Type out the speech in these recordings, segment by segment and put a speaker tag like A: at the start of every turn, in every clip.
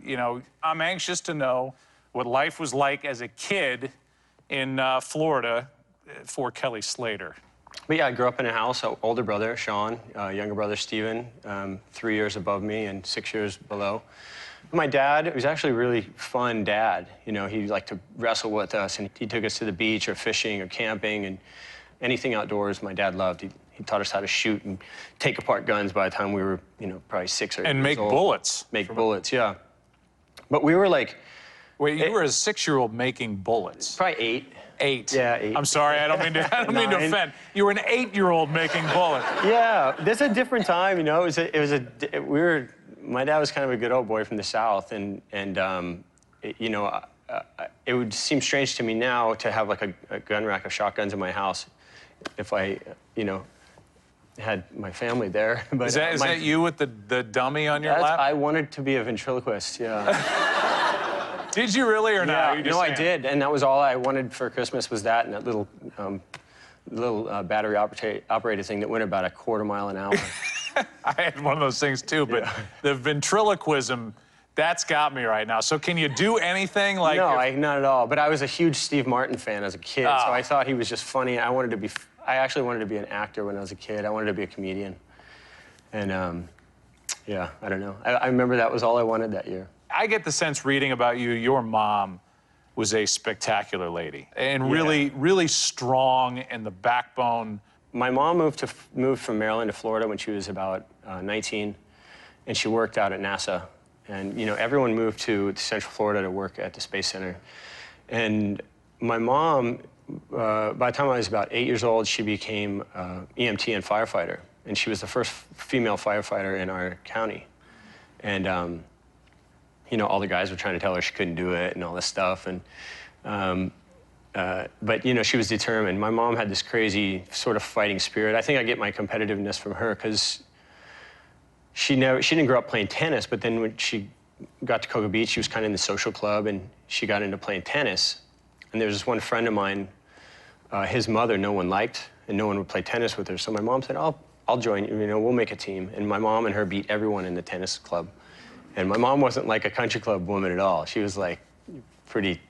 A: you know, I'm anxious to know what life was like as a kid in Florida for Kelly Slater.
B: But yeah, I grew up in a house. Older brother, Sean, younger brother, Steven, 3 years above me and 6 years below. My dad was actually a really fun dad. You know, he liked to wrestle with us, and he took us to the beach or fishing or camping, and anything outdoors my dad loved. He taught us how to shoot and take apart guns by the time we were, you know, probably 6 or 8
A: and
B: years
A: make
B: old.
A: bullets.
B: Make bullets, yeah. But we were like...
A: Wait, you were a 6-year-old making bullets?
B: Probably 8.
A: 8.
B: Yeah, 8.
A: I'm sorry, I don't mean to offend. You were an 8-year-old making bullets.
B: Yeah, this is a different time, you know. My dad was kind of a good old boy from the South, and you know, it would seem strange to me now to have like a gun rack of shotguns in my house if I, you know, had my family there. But
A: is that you with the dummy on your lap?
B: I wanted to be a ventriloquist, yeah.
A: Did you really or not?
B: No, I did, and that was all I wanted for Christmas was that and that little battery operated thing that went about a quarter-mile an hour.
A: I had one of those things too, but the ventriloquism, that's got me right now. So can you do anything like...
B: No, not at all. But I was a huge Steve Martin fan as a kid, so I thought he was just funny. I actually wanted to be an actor when I was a kid. I wanted to be a comedian. And yeah, I don't know. I remember that was all I wanted that year. I
A: get the sense reading about you, your mom was a spectacular lady and really strong and the backbone.
B: My mom moved from Maryland to Florida when she was about 19, and she worked out at NASA. And, you know, everyone moved to Central Florida to work at the Space Center. And my mom, by the time I was about 8 years old, she became EMT and firefighter. And she was the first female firefighter in our county. And, you know, all the guys were trying to tell her she couldn't do it and all this stuff. And, but, you know, she was determined. My mom had this crazy sort of fighting spirit. I think I get my competitiveness from her because she didn't grow up playing tennis, but then when she got to Cocoa Beach, she was kind of in the social club, and she got into playing tennis. And there was this one friend of mine, his mother no one liked, and no one would play tennis with her. So my mom said, I'll join you, you know, we'll make a team. And my mom and her beat everyone in the tennis club. And my mom wasn't like a country club woman at all. She was like pretty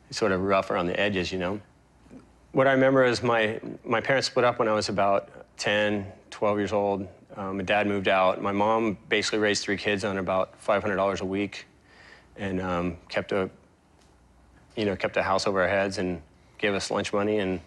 B: sort of rough around the edges, you know. What I remember is my parents split up when I was about 10, 12 years old. My dad moved out. My mom basically raised 3 kids on about $500 a week, and kept a house over our heads and gave us lunch money and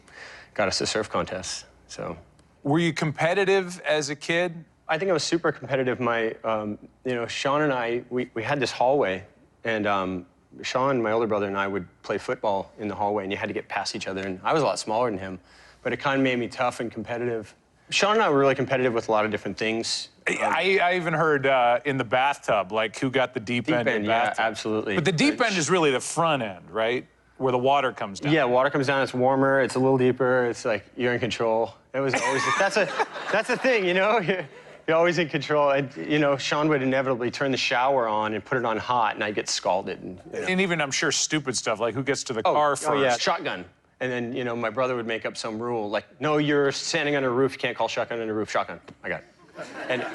B: got us to surf contests. So,
A: were you competitive as a kid?
B: I think I was super competitive. You know, Sean and I, we had this hallway, and Sean, my older brother, and I would play football in the hallway, and you had to get past each other. And I was a lot smaller than him, but it kind of made me tough and competitive. Sean and I were really competitive with a lot of different things.
A: I even heard in the bathtub, like who got the deep end in the bathtub.
B: Yeah, absolutely.
A: But the deep end is really the front end, right? Where the water comes down.
B: Yeah, water comes down, it's warmer, it's a little deeper, it's like you're in control. It was always, that's the thing, you know? You're always in control. And, you know, Sean would inevitably turn the shower on and put it on hot, and I'd get scalded. And, you know.
A: And even, I'm sure, stupid stuff, like who gets to the car first.
B: Oh, yeah, shotgun. And then, you know, my brother would make up some rule, like, no, you're standing under a roof, you can't call shotgun under a roof, shotgun. I got it. And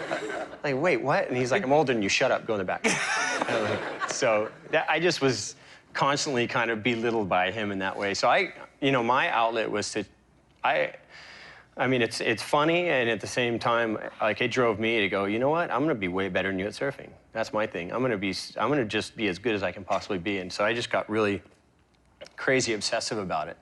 B: like, wait, what? And he's like, I'm older than you, shut up, go in the back. So I just was constantly kind of belittled by him in that way. So you know, my outlet was to, I mean, it's funny, and at the same time, like, it drove me to go, you know what? I'm gonna be way better than you at surfing. That's my thing. I'm gonna just be as good as I can possibly be. And so I just got really crazy obsessive about it.